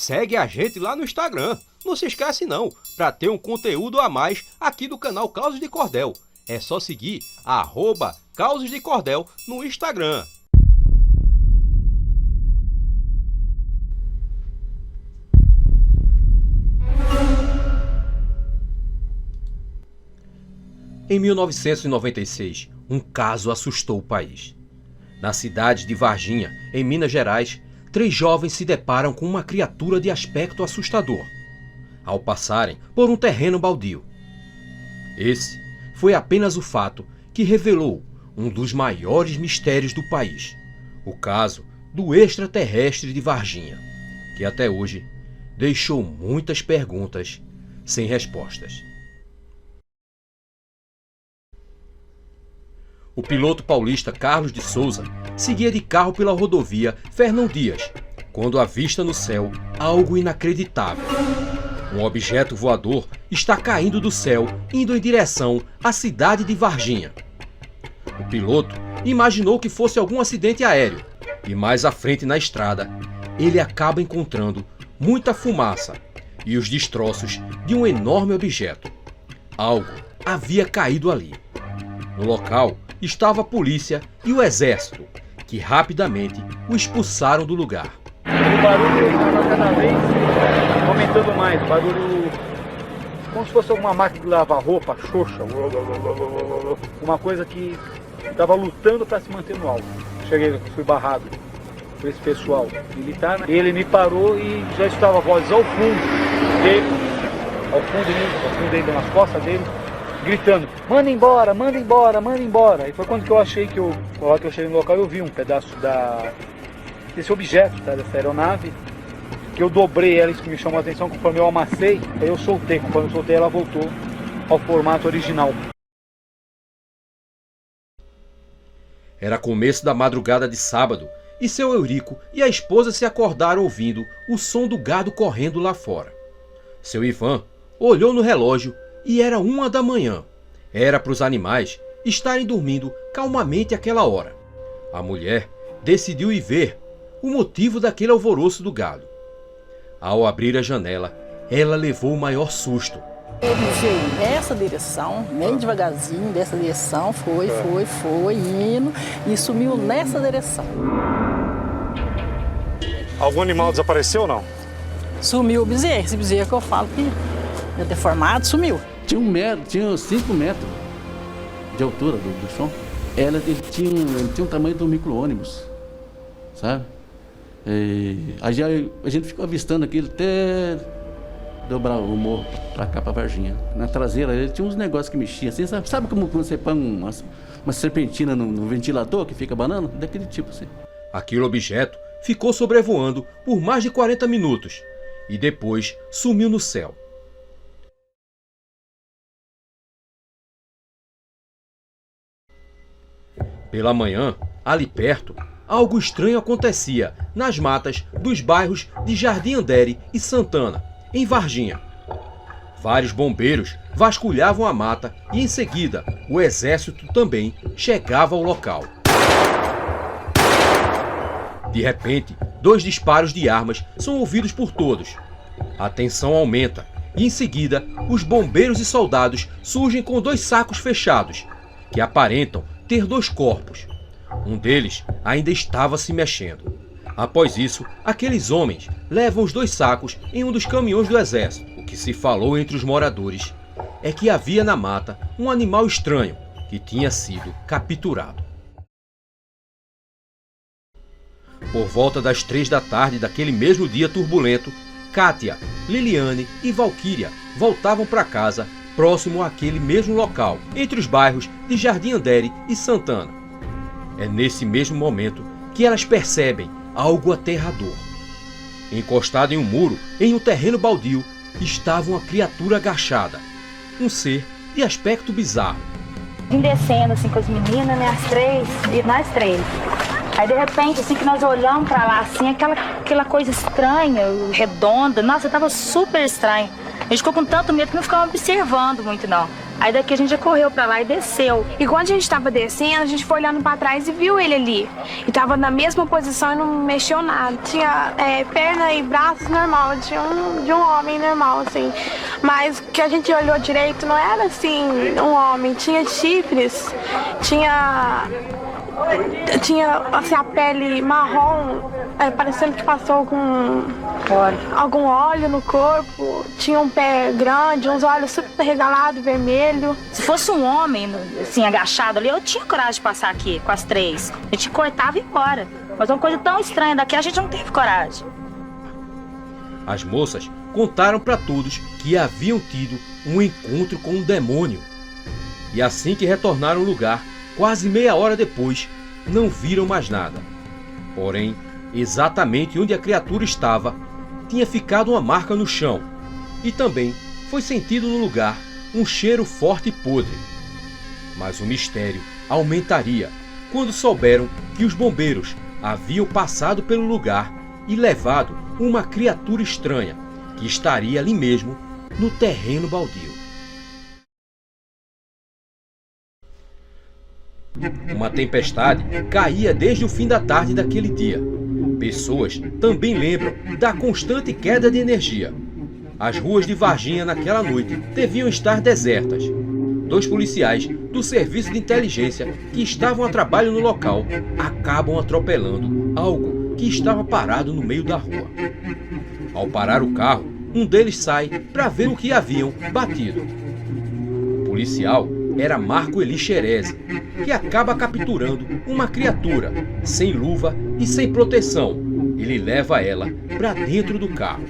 segue a gente lá no Instagram. Não se esquece não, para ter um conteúdo a mais aqui do canal Causos de Cordel. É só seguir @Causos de Cordel no Instagram. Em 1996, um caso assustou o país. Na cidade de Varginha, em Minas Gerais, 3 jovens se deparam com uma criatura de aspecto assustador, ao passarem por um terreno baldio. Esse foi apenas o fato que revelou um dos maiores mistérios do país, o caso do extraterrestre de Varginha, que até hoje deixou muitas perguntas sem respostas. O piloto paulista Carlos de Souza seguia de carro pela rodovia Fernão Dias, quando avista no céu algo inacreditável. Um objeto voador está caindo do céu, indo em direção à cidade de Varginha. O piloto imaginou que fosse algum acidente aéreo, e mais à frente na estrada, ele acaba encontrando muita fumaça e os destroços de um enorme objeto. Algo havia caído ali. No local estava a polícia e o exército, que rapidamente o expulsaram do lugar. O barulho estava cada vez aumentando mais, barulho como se fosse alguma máquina de lavar roupa, xoxa, uma coisa que estava lutando para se manter no alto. Cheguei, fui barrado por esse pessoal militar, né? Ele me parou e já estava a voz ao fundo dele, nas costas dele, gritando: manda embora, manda embora, manda embora. E foi quando que eu achei que eu cheguei no local, eu vi um pedaço desse objeto, tá, dessa aeronave, que eu dobrei ela, isso que me chamou a atenção. Conforme eu amassei, aí eu soltei. Conforme eu soltei, ela voltou ao formato original. Era começo da madrugada de sábado e seu Eurico e a esposa se acordaram ouvindo o som do gado correndo lá fora. Seu Ivan olhou no relógio e era 1 da manhã. Era para os animais estarem dormindo calmamente àquela hora. A mulher decidiu ir ver o motivo daquele alvoroço do gado. Ao abrir a janela, ela levou o maior susto. Ele veio nessa direção, bem devagarzinho, dessa direção, foi, indo e sumiu nessa direção. Algum animal desapareceu ou não? Sumiu o bezerro, esse bezerro que eu falo que é deformado, sumiu. Tinha 5 metros de altura do chão. Ele tinha um tamanho de um micro-ônibus, sabe? A gente ficou avistando aquilo até dobrar o morro pra cá, pra Varginha. Na traseira ele tinha uns negócios que mexiam assim, sabe como quando você põe uma serpentina no ventilador que fica banando? Daquele tipo assim. Aquele objeto ficou sobrevoando por mais de 40 minutos e depois sumiu no céu. Pela manhã, ali perto, algo estranho acontecia nas matas dos bairros de Jardim Andere e Santana, em Varginha. Vários bombeiros vasculhavam a mata e, em seguida, o exército também chegava ao local. De repente, 2 disparos de armas são ouvidos por todos. A tensão aumenta e, em seguida, os bombeiros e soldados surgem com 2 sacos fechados, que aparentam ter 2 corpos. Um deles ainda estava se mexendo. Após isso, aqueles homens levam os 2 sacos em um dos caminhões do exército. O que se falou entre os moradores é que havia na mata um animal estranho que tinha sido capturado. Por volta das 3 da tarde daquele mesmo dia turbulento, Kátia, Liliane e Valquíria voltavam para casa próximo àquele mesmo local, entre os bairros de Jardim Andere e Santana. É nesse mesmo momento que elas percebem algo aterrador. Encostado em um muro, em um terreno baldio, estava uma criatura agachada. Um ser de aspecto bizarro. Vim descendo assim com as meninas, né, as 3, e nós 3. Aí de repente, assim que nós olhamos pra lá, assim, aquela coisa estranha, redonda. Nossa, tava super estranho. A gente ficou com tanto medo que não ficava observando muito, não. Aí daqui a gente já correu pra lá e desceu. E quando a gente tava descendo, a gente foi olhando pra trás e viu ele ali. E tava na mesma posição e não mexeu nada. Tinha perna e braços normal, de um homem normal, assim. Mas que a gente olhou direito não era assim, um homem. Tinha chifres, tinha assim, a pele marrom, parecendo que passou algum óleo no corpo. Tinha um pé grande, uns olhos super regalados, vermelho. Se fosse um homem, assim, agachado ali, eu tinha coragem de passar aqui com as 3. A gente cortava e ia embora. Mas uma coisa tão estranha daqui, a gente não teve coragem. As moças contaram para todos que haviam tido um encontro com um demônio. E assim que retornaram ao lugar, quase meia hora depois, não viram mais nada. Porém, exatamente onde a criatura estava, tinha ficado uma marca no chão. E também foi sentido no lugar um cheiro forte e podre. Mas o mistério aumentaria quando souberam que os bombeiros haviam passado pelo lugar e levado uma criatura estranha que estaria ali mesmo no terreno baldio. Uma tempestade caía desde o fim da tarde daquele dia. Pessoas também lembram da constante queda de energia. As ruas de Varginha naquela noite deviam estar desertas. 2 policiais do serviço de inteligência que estavam a trabalho no local acabam atropelando algo que estava parado no meio da rua. Ao parar o carro, um deles sai para ver o que haviam batido. O policial era Marco Eli Xerezi, que acaba capturando uma criatura sem luva e sem proteção. Ele leva ela para dentro do carro.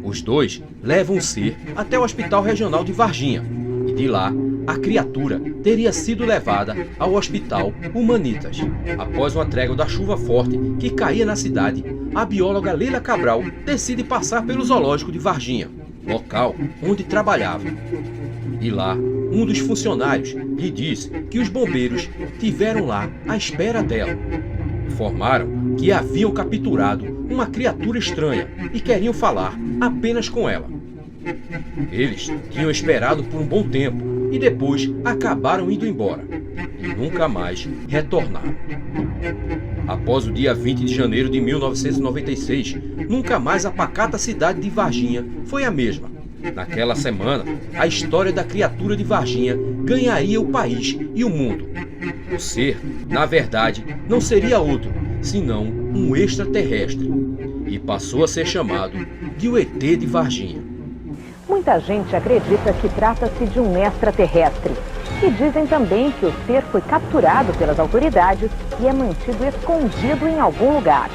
Os 2 levam o ser até o Hospital Regional de Varginha e de lá a criatura teria sido levada ao Hospital Humanitas. Após uma trégua da chuva forte que caía na cidade, a bióloga Leila Cabral decide passar pelo zoológico de Varginha, local onde trabalhava. E lá, um dos funcionários lhe disse que os bombeiros tiveram lá à espera dela. Informaram que haviam capturado uma criatura estranha e queriam falar apenas com ela. Eles tinham esperado por um bom tempo e depois acabaram indo embora e nunca mais retornaram. Após o dia 20 de janeiro de 1996, nunca mais a pacata cidade de Varginha foi a mesma. Naquela semana, a história da criatura de Varginha ganharia o país e o mundo. O ser, na verdade, não seria outro, senão um extraterrestre, e passou a ser chamado de o ET de Varginha. Muita gente acredita que trata-se de um extraterrestre. E dizem também que o ser foi capturado pelas autoridades e é mantido escondido em algum lugar.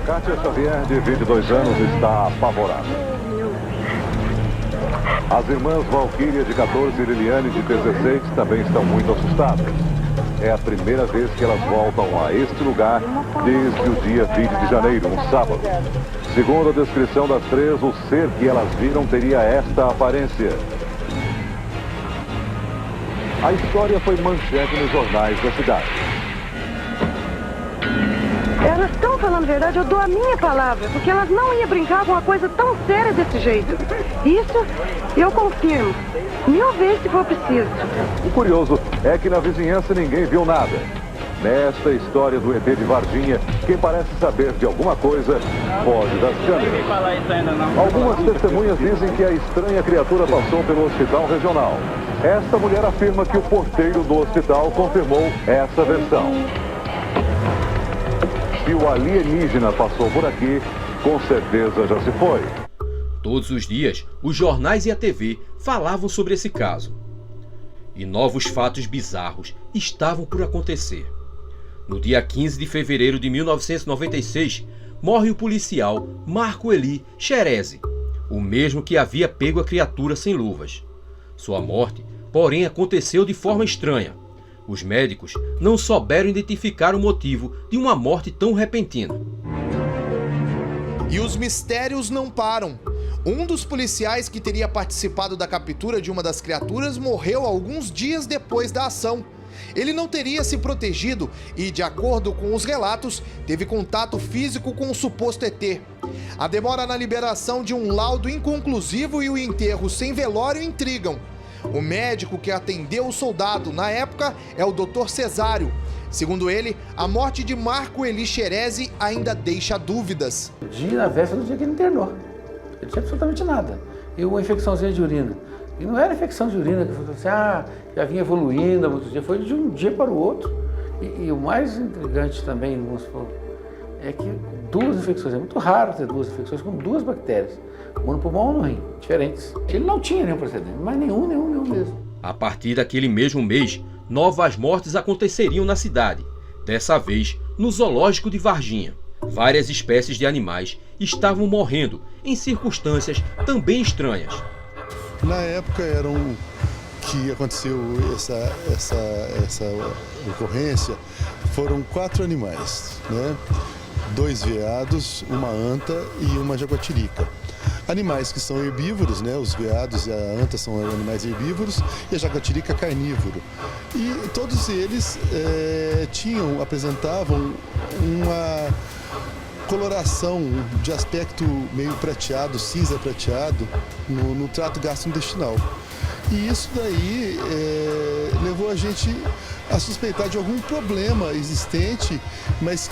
Kátia Xavier, de 22 anos, está apavorada. As irmãs Valquíria, de 14, e Liliane, de 16, também estão muito assustadas. É a primeira vez que elas voltam a este lugar desde o dia 20 de janeiro, um sábado. Segundo a descrição das 3, o ser que elas viram teria esta aparência. A história foi manchete nos jornais da cidade. Elas estão falando a verdade, eu dou a minha palavra, porque elas não iam brincar com uma coisa tão séria desse jeito. Isso eu confirmo, 1000 vezes se for preciso. O curioso é que na vizinhança ninguém viu nada. Nesta história do ET de Varginha, quem parece saber de alguma coisa foge das câmeras. Algumas testemunhas dizem que a estranha criatura passou pelo hospital regional. Esta mulher afirma que o porteiro do hospital confirmou essa versão. Se o alienígena passou por aqui, com certeza já se foi. Todos os dias, os jornais e a TV falavam sobre esse caso. E novos fatos bizarros estavam por acontecer. No dia 15 de fevereiro de 1996, morre o policial Marco Eli Xerezi, o mesmo que havia pego a criatura sem luvas. Sua morte, porém, aconteceu de forma estranha. Os médicos não souberam identificar o motivo de uma morte tão repentina. E os mistérios não param. Um dos policiais que teria participado da captura de uma das criaturas morreu alguns dias depois da ação. ele não teria se protegido e, de acordo com os relatos, teve contato físico com o suposto ET. A demora na liberação de um laudo inconclusivo e o enterro sem velório intrigam. O médico que atendeu o soldado na época é o Dr. Cesário. Segundo ele, a morte de Marco Eli Xerezi ainda deixa dúvidas. Na véspera do dia que ele internou. Ele não tinha absolutamente nada. E uma infecçãozinha de urina. E não era infecção de urina que foi assim, já vinha evoluindo há muitos dias. Foi de um dia para o outro. E o mais intrigante também, vamos supor, é que duas infecções, é muito raro ter duas infecções com duas bactérias. Uma no pulmão ou no rim, diferentes. Ele não tinha nenhum precedente, mas nenhum mesmo. A partir daquele mesmo mês, novas mortes aconteceriam na cidade, dessa vez no zoológico de Varginha. Várias espécies de animais estavam morrendo em circunstâncias também estranhas. Na época que aconteceu essa ocorrência, foram 4 animais, né? 2 veados, uma anta e uma jaguatirica. Animais que são herbívoros, né? Os veados e a anta são animais herbívoros e a jaguatirica carnívoro. E todos eles apresentavam uma coloração de aspecto meio prateado, cinza prateado, no trato gastrointestinal. E isso daí levou a gente a suspeitar de algum problema existente, mas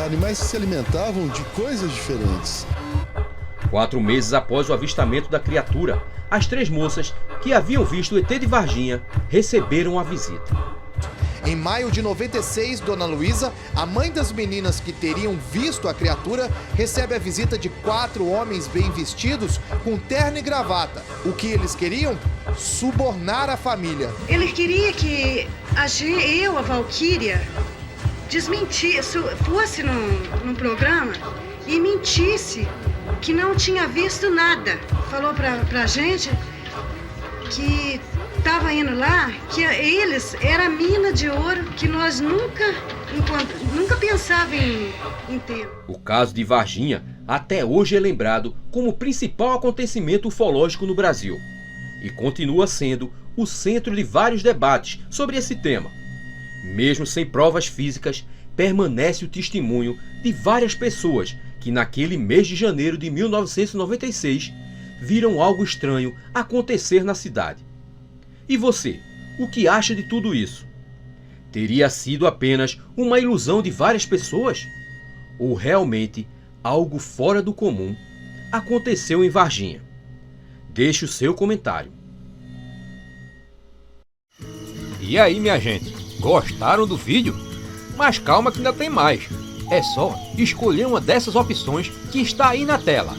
animais que se alimentavam de coisas diferentes. 4 meses após o avistamento da criatura, as 3 moças que haviam visto o ET de Varginha receberam a visita. Em maio de 96, Dona Luísa, a mãe das meninas que teriam visto a criatura, recebe a visita de 4 homens bem vestidos com terno e gravata. O que eles queriam? Subornar a família. Ele queria que a Valquíria, fosse num programa e mentisse que não tinha visto nada. Falou pra gente que estava indo lá, que eles era a mina de ouro que nós nunca pensava em ter. O caso de Varginha até hoje é lembrado como o principal acontecimento ufológico no Brasil e continua sendo o centro de vários debates sobre esse tema. Mesmo sem provas físicas, permanece o testemunho de várias pessoas que naquele mês de janeiro de 1996 viram algo estranho acontecer na cidade. E você, o que acha de tudo isso? Teria sido apenas uma ilusão de várias pessoas? Ou realmente algo fora do comum aconteceu em Varginha? Deixe o seu comentário. E aí, minha gente, gostaram do vídeo? Mas calma que ainda tem mais. É só escolher uma dessas opções que está aí na tela.